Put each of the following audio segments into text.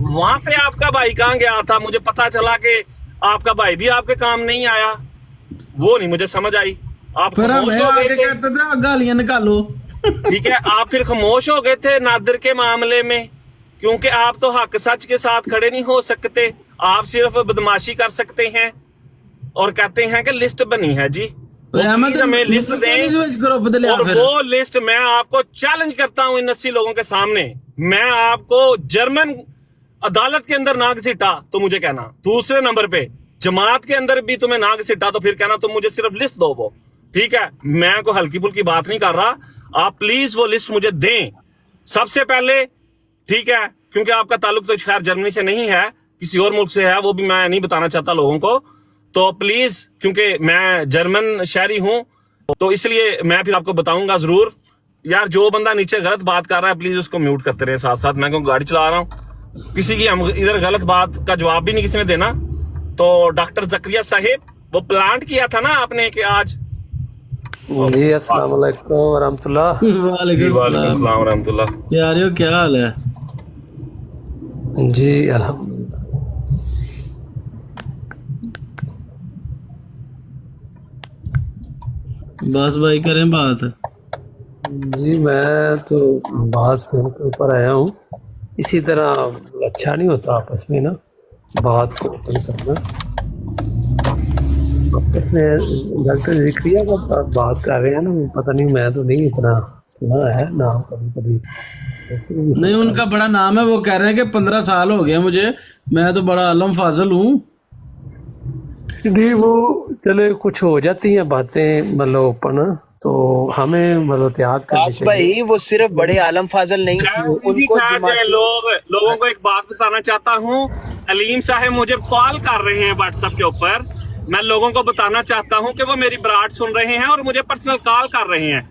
वहां पे आपका भाई कहाँ गया था? मुझे पता चला कि आपका भाई भी आपके काम नहीं आया, वो नहीं मुझे समझ आई। आप फिर खामोश हमें हो गए आके थे, कहते थे गालियां निकालो। ठीक है, आप फिर खामोश हो गए थे नादिर के मामले में, क्योंकि आप तो हक सच के साथ खड़े नहीं हो सकते, आप सिर्फ बदमाशी कर सकते हैं और कहते हैं कि लिस्ट बनी है जी। तो प्लीज हमें लिस्ट दें, और वो लिस्ट मैं आपको चैलेंज करता हूं इन 80 लोगों के सामने। मैं आपको जर्मन अदालत के अंदर ना घसीटा तो मुझे कहना, दूसरे नंबर पे जमात के अंदर भी तुम्हें ना घसीटा तो फिर कहना तुम मुझे सिर्फ लिस्ट दो वो, ठीक है? मैं कोई हल्की फुल्की बात नहीं कर रहा, आप प्लीज वो लिस्ट मुझे दें सबसे पहले, ठीक है? क्योंकि आपका ताल्लुक तो खैर जर्मनी से नहीं है, किसी और मुल्क से है, वो भी मैं नहीं बताना चाहता लोगों को। तो प्लीज, क्योंकि मैं जर्मन शहरी हूं तो इसलिए मैं फिर आपको बताऊंगा जरूर। यार जो बंदा नीचे गलत बात कर रहा है प्लीज उसको म्यूट करते रहे साथ साथ, मैं क्यों गाड़ी चला रहा हूँ, किसी की हम इधर गलत बात का जवाब भी नहीं किसी ने देना। तो डॉक्टर जकरिया साहिब, वो प्लांट किया था ना आपने कि आज? जी अस्सलाम वालेकुम वरहमतुल्लाह। वालेकुम सलाम रहमतुल्लाह। यारियो क्या हाल है? जी अल्हम्दुलिल्लाह। बस भाई करें बात। जी मैं तो बात के ऊपर आया हूँ, इसी तरह अच्छा नहीं होता आपस में ना बात को ओपन करना। आपस में डॉक्टर जिक्रिया का बात कर रहे हैं ना, पता नहीं, मैं तो नहीं इतना सुना है नाम कभी कभी। नहीं, उनका बड़ा नाम है, वो कह रहे हैं कि 15 साल हो गया मुझे, मैं तो बड़ा आलम फाजल हूँ। नहीं वो चले कुछ हो जाती हैं बातें मतलब ओपन, तो हमें मतलब याद करनी चाहिए भाई। वो सिर्फ बड़े आलम फाजल नहीं, उनको लोगों को एक बात बताना चाहता हूँ। अलीम साहब मुझे कॉल कर रहे हैं व्हाट्सएप के ऊपर, मैं लोगों को बताना चाहता हूँ कि वो मेरी बरात सुन रहे हैं और मुझे पर्सनल कॉल कर रहे हैं।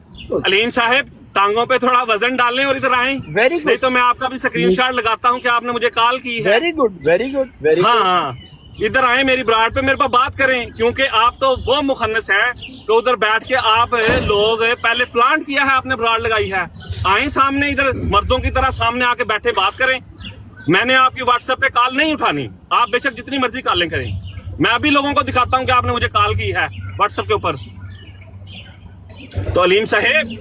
अलीम साहब टांगों पे थोड़ा वजन डालें और इधर आएं। Very good. नहीं तो मैं आपका भी स्क्रीनशॉट लगाता हूँ कि आपने मुझे कॉल की है। Very good very good very हाँ हाँ, इधर आए मेरी ब्राड पे मेरे पास बात करें, क्योंकि आप तो वो मुखन्नस है तो उधर बैठ के आप लोग पहले प्लांट किया है, आपने ब्राड लगाई है। आए सामने, इधर मर्दों की तरह सामने आके बैठे बात करें। मैंने आपकी व्हाट्सएप पे कॉल नहीं उठानी, आप बेशक जितनी मर्जी कॉलें करें। मैं अभी लोगों को दिखाता हूँ कि आपने मुझे कॉल की है व्हाट्सएप के ऊपर। तो अलीम साहेब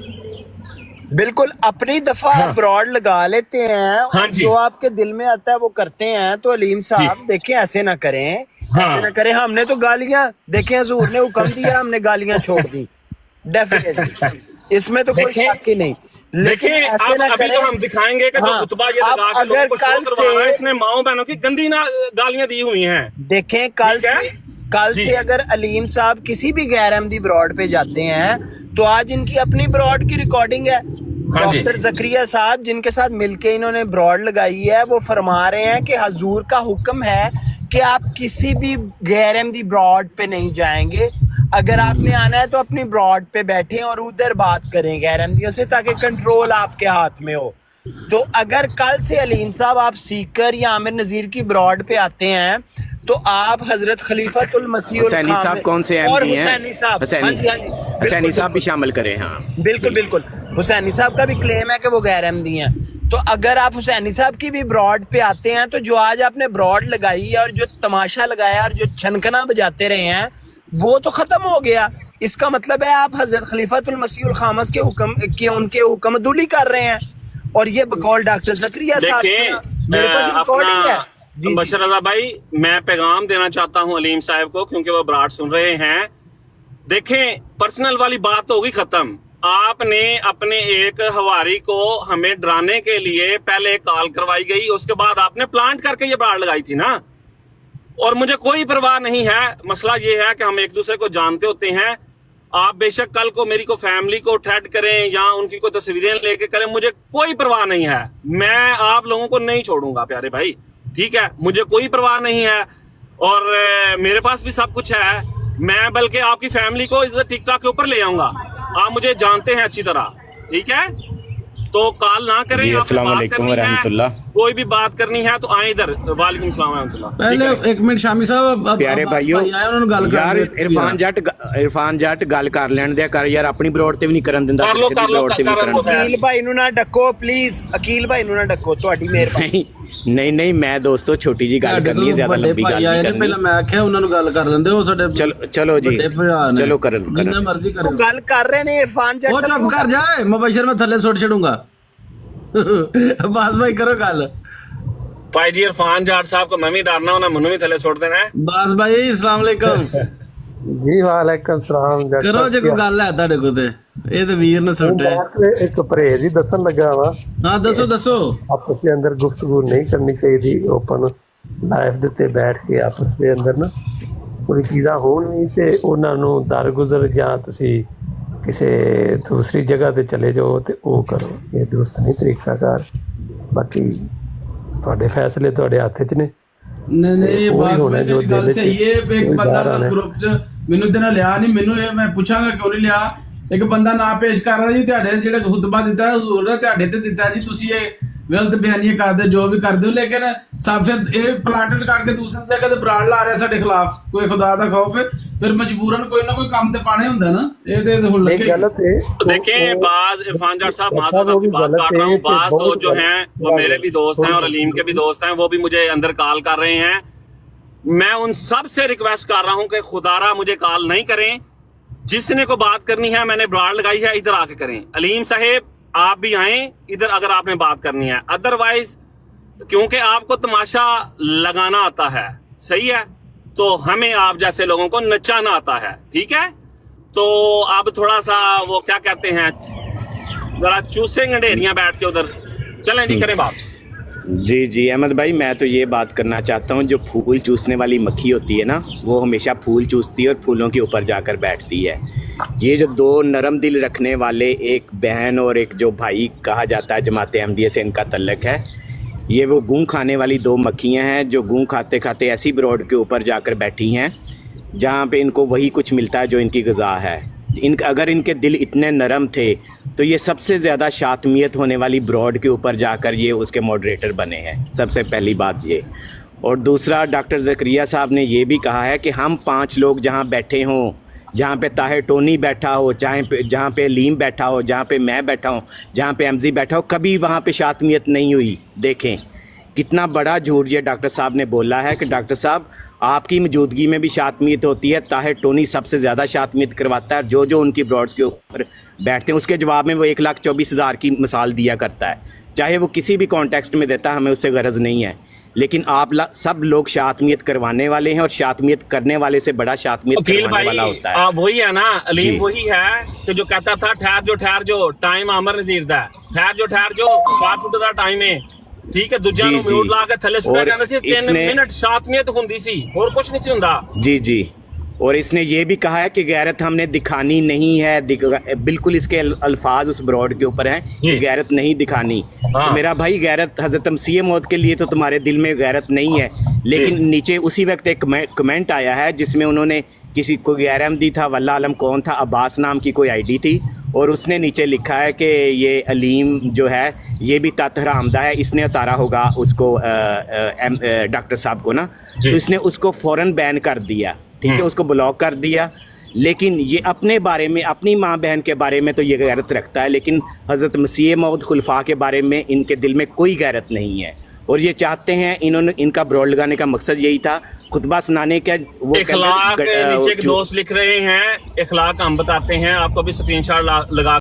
बिल्कुल अपनी दफा ब्रॉड लगा लेते हैं। हाँ जी। जो आपके दिल में आता है वो करते हैं। तो अलीम साहब देखें, ऐसे ना करें, ऐसे ना करें। हमने तो गालियां देखें, हुजूर ने हुक्म दिया, हमने गालियां छोड़ दी, डेफिनेटली इसमें तो कोई शक ही नहीं। लेकिन ऐसे ना अभी करें। तो हम दिखाएंगे कि जो खुतबा ये लगा के लोगों को शो करवा रहा है, इसमें माओ बहनों की गंदी गालियां दी हुई हैं। देखें कल से अगर अलीम साहब किसी भी गैर अहमदी ब्रॉड पे जाते हैं तो आज इनकी अपनी ब्रॉड की रिकॉर्डिंग है। डॉक्टर जकरिया साहब जिनके साथ मिलके इन्होंने ब्रॉड लगाई है, वो फरमा रहे हैं कि हजूर का हुक्म है कि आप किसी भी गैर अहमदी ब्रॉड पे नहीं जाएंगे। अगर आपने आना है तो अपनी ब्रॉड पे बैठें और उधर बात करें गैर अहमदियों से, ताकि कंट्रोल आपके हाथ में हो। तो अगर कल से अलीम साहब आप सीकर या आमिर नजीर की ब्रॉड पे आते हैं तो आप हजरत खलीफतुल मसीह हुसैनी साहब कौन से एमपी हैं? हुसैनी साहब भी शामिल करें। हाँ बिल्कुल बिल्कुल, हुसैनी साहब का भी क्लेम है कि वो गैर अहमदी हैं। तो अगर आप हुसैनी साहब की भी ब्रॉड पे आते हैं तो जो आज आपने ब्रॉड लगाई है और जो तमाशा लगाया और जो छनकना बजाते रहे हैं वो तो खत्म हो गया। इसका मतलब है आप हजरत खलीफतुल मसीहुल खामस के हुक्म के उनके हुक्मदुली कर रहे हैं। और ये बकौल डॉक्टर जकरिया साहब, मेरे पास रिकॉर्डिंग है। बशर रजा भाई, मैं पैगाम देना चाहता हूँ अलीम साहब को, क्योंकि वो ब्राड सुन रहे हैं। देखें, पर्सनल वाली बात तो होगी खत्म। आपने अपने एक हवारी को हमें डराने के लिए पहले कॉल करवाई गई, उसके बाद आपने प्लांट करके ये ब्राड लगाई थी ना। और मुझे कोई परवाह नहीं है, मसला ये है कि हम एक दूसरे को जानते होते हैं। आप बेशक कल को मेरी को फैमिली को थ्रेट करें या उनकी कोई तस्वीरें लेके करें, मुझे कोई परवाह नहीं है। मैं आप लोगों को नहीं छोड़ूंगा प्यारे भाई, ठीक है? मुझे कोई परवाह नहीं है और मेरे पास भी सब कुछ है। मैं बल्कि आपकी फैमिली को इधर टिकटॉक के ऊपर ले आऊंगा, आप मुझे जानते हैं अच्छी तरह, ठीक है? तो कॉल ना करें। जी अस्सलाम वालेकुम वरहमतुल्लाह। कोई भी बात करनी है तो आए इधर। वालेकुम सलाम वरहमतुल्लाह। पहले एक मिनट शामी साहब, प्यारे भाइयों यार इरफान जट गल कर लैण दे कर यार, अपनी ब्रॉड ते भी नहीं करन दिंदा, किसी दी ब्रॉड ते भी करन। अकील भाई नू ना डको प्लीज, अकील भाई नू ना डको, ਤੁਹਾਡੀ ਮਿਹਰਬਾਨੀ। ਨਹੀਂ ਨਹੀਂ ਮੈਂ ਦੋਸਤੋ ਛੋਟੀ ਜੀ ਗੱਲ ਕਰਨੀ ਹੈ, ਜ਼ਿਆਦਾ ਲੰਬੀ ਗੱਲ ਨਹੀਂ ਕਰਨੀ। ਪਹਿਲਾਂ ਮੈਂ ਆਖਿਆ ਉਹਨਾਂ ਨੂੰ ਗੱਲ ਕਰ ਲੈਂਦੇ, ਉਹ ਸਾਡੇ ਚਲੋ ਜੀ, ਵੱਡੇ ਭਰਾ ਨੇ, ਚਲੋ ਕਰਨ ਜਿੰਨਾ ਮਰਜ਼ੀ ਉਹ ਕਰੋ। ਗੱਲ ਕਰ ਰਹੇ ਨੇ ਇਰਫਾਨ ਜੱਟ ਉਹ ਚੁੱਪ ਕਰ ਜਾਏ, ਮੁਬਸ਼ਰ ਮੈਂ ਥੱਲੇ ਸੁੱਟ ਛੱਡੂੰਗਾ। ਬਾਸ ਭਾਈ ਕਰੋ ਗੱਲ। भाई जी इरफान जाट साहब को मैं भी डरना उन्हें मनु भी थले छोड़ देना है। ਬਾਸ ਭਾਈ अस्सलाम वालेकुम। जी वालेकुम सलाम जट ਕਰੋ ਜੇ ਕੋਈ ਗੱਲ ਹੈ ਤੁਹਾਡੇ ਕੋਲ ਤੇ, ਇਹ ਤੇ ਵੀਰ ਨੇ ਸੁੱਟੇ। एक परहेज ही दसन लगा वा ਹਾਂ ਦੱਸੋ ਦੱਸੋ। आपस के अंदर गुफ्तगू नहीं करनी चाहिए ओपन लाइफ ਦੇ ਉੱਤੇ ਬੈਠ ਕੇ ਆਪਸ ਦੇ ਅੰਦਰ ਨਾ ਕੋਈ ਚੀਜ਼ਾਂ ਹੋਣ ਨਹੀਂ ਤੇ ਉਹਨਾਂ ਨੂੰ ਦਰਗੁਜ਼ਰ ਜਾਂ ਤੁਸੀਂ ਕਿਸੇ ਦੂਸਰੀ ਜਗ੍ਹਾ ਤੇ ਚਲੇ ਜਾਓ ਤੇ ਉਹ ਕਰੋ, ਇਹ ਦੁਰਸਤ ਨਹੀਂ ਤਰੀਕਾਕਾਰ। ਬਾਕੀ ਤੁਹਾਡੇ ਫੈਸਲੇ ਤੁਹਾਡੇ ਹੱਥ 'ਚ ਨੇ। ਨਹੀਂ ਨਹੀਂ ਉਹੀ ਬਾਸ ਹੋਣਾ ਭਾਈ ਜੋ ਦੀ ਗੱਲ ਦਿਲ 'ਚ ਸਹੀ ਹੈ। ਇੱਕ ਕੋਈ ਬੰਦਾ ਬਾਹਰ ਆਉਣਾ। ਗਰੁੱਪ 'ਚ ਮੈਨੂੰ ਤੇ ਨਾ ਲਿਆ ਨਹੀਂ, ਮੈਨੂੰ ਇਹ ਮੈਂ ਪੁੱਛਾਂਗਾ ਕਿਉਂ ਨਹੀਂ ਲਿਆ। ਇੱਕ ਬੰਦਾ ਨਾ ਪੇਸ਼ ਕਰ ਰਿਹਾ ਜੀ, ਤੁਹਾਡੇ ਜਿਹੜਾ ਖੁਤਬਾ ਦਿੱਤਾ ਹਜ਼ੂਰ ਦਾ ਤੁਹਾਡੇ ਤੇ ਦਿੱਤਾ ਜੀ, ਤੁਸੀਂ ਇਹ ਗਲਤ ਬਿਆਨੀਆਂ ਕਰਦੇ ਜੋ ਵੀ ਕਰਦੇ ਹੋ, ਲੇਕਿਨ ਸਭ ਫਿਰ ਇਹ ਪਲਾਂਟਡ ਕਰਕੇ ਦੂਸਰੇ ਜਗ੍ਹਾ ਤੇ ਬਰਾੜ ਲਾ ਰਿਹਾ ਸਾਡੇ ਖਿਲਾਫ। ਕੋਈ ਖੁਦਾ ਦਾ ਖੌਫ ਹੈ, ਫਿਰ ਮਜਬੂਰਨ ਕੋਈ ਨਾ ਕੋਈ ਕੰਮ ਤੇ ਪਾਣੇ ਹੁੰਦਾ ਨਾ। ਇਹ ਤੇ ਹੁਣ ਲੱਗੇ गलत है तो देखें बाज इरफान जाट साहब माजरत आपकी बात काट रहा हूँ, बाज दोस्त जो हैं वो मेरे भी दोस्त हैं और अलीम के भी दोस्त हैं, वो भी मुझे अंदर कॉल कर रहे हैं। मैं उन सब से रिक्वेस्ट कर रहा हूँ कि खुदारा मुझे कॉल नहीं करें, जिसने को बात करनी है मैंने ब्राड़ लगाई है इधर आके करें। अलीम साहेब आप भी आए इधर अगर आपने बात करनी है, अदरवाइज क्योंकि आपको तमाशा लगाना आता है, सही है, तो हमें आप जैसे लोगों को नचाना आता है, ठीक है। तो अब थोड़ा सा वो क्या कहते हैं, जरा चूसेंगे ढेरियां बैठ के उधर। चलें जी, करें बात। जी जी अहमद भाई, मैं तो ये बात करना चाहता हूँ, जो फूल चूसने वाली मक्खी होती है ना, वो हमेशा फूल चूसती है और फूलों के ऊपर जाकर बैठती है। ये जो दो नरम दिल रखने वाले, एक बहन और एक जो भाई कहा जाता है, जमात अहमदिया से इनका तल्लक है, ये वो गूं खाने वाली दो मक्खियाँ हैं जो गूं खाते खाते ऐसी ब्रॉड के ऊपर जाकर बैठी हैं जहाँ पे इनको वही कुछ मिलता है जो इनकी ग़िज़ा है। अगर इनके दिल इतने नरम थे तो ये सबसे ज़्यादा शातमियत होने वाली ब्रॉड के ऊपर जाकर ये उसके मॉडरेटर बने हैं, सबसे पहली बात ये। और दूसरा, डॉक्टर ज़करिया साहब ने ये भी कहा है कि हम 5 लोग जहाँ बैठे हों, जहाँ पे ताहिर टोनी बैठा हो, जहाँ पे अलीम बैठा हो, जहाँ पे मैं बैठा हूँ, जहाँ पे एमजी बैठा हो, कभी वहाँ पे शातमियत नहीं हुई। देखें कितना बड़ा झूठ ये डॉक्टर साहब ने बोला है कि डॉक्टर साहब आपकी मौजूदगी में भी शातमियत होती है, ताहिर टोनी सबसे ज़्यादा शातमियत करवाता है, जो जो उनकी ब्रॉड्स के ऊपर बैठते हैं उसके जवाब में वो 1,24,000 की मिसाल दिया करता है, चाहे वो किसी भी कॉन्टेक्स्ट में देता है, हमें उससे गरज नहीं है। लेकिन आप सब लोग शातमियत करवाने वाले हैं और शातमियत करने वाले से बड़ा शातमियत करवाने वाला होता है। वही है ना अलीम, वही है कि जो कहता था ठहर जो टाइम आमर नज़ीर दा, ठहर जो शार्ट फुट दा टाइम है, ठीक है, दूजा ਨੂੰ ਮਿਊਟ ਲਾ ਕੇ ਥੱਲੇ ਸੁੱਟਿਆ ਜਾਂਦਾ ਸੀ। 3 ਮਿੰਟ शातमियत ਹੁੰਦੀ ਸੀ, ਹੋਰ ਕੁਝ नहीं सी ਹੁੰਦਾ। जी जी, और इसने ये भी कहा है कि गैरत हमने दिखानी नहीं है, बिल्कुल इसके अल्फाज उस ब्रॉड के ऊपर हैं कि गैरत नहीं दिखानी। तो मेरा भाई, गैरत हज़रत मसीह मौद के लिए तो तुम्हारे दिल में गैरत नहीं है, लेकिन नीचे उसी वक्त एक कमेंट आया है जिसमें उन्होंने किसी को गैर अहमदी था, वल्लाह आलम कौन था, अब्बास नाम की कोई आईडी थी, और उसने नीचे लिखा है कि ये अलीम जो है ये भी तातहरा आमदा है, इसने उतारा होगा उसको डॉक्टर साहब को ना, तो इसने उसको फ़ौरन बैन कर दिया, ठीक है, उसको ब्लॉक कर दिया। लेकिन ये अपने बारे में, अपनी माँ बहन के बारे में तो ये गैरत रखता है, लेकिन हज़रत मसीह मौद खुलफा के बारे में इनके दिल में कोई गैरत नहीं है। और ये चाहते हैं, इन्होंने इनका ब्रॉड लगाने का मकसद यही था, खुतबा सुनाने का। वो इखलाक नीचे एक दोस्त लिख रहे हैं, इखलाक हम बताते हैं आपको भी, स्क्रीनशॉट लगा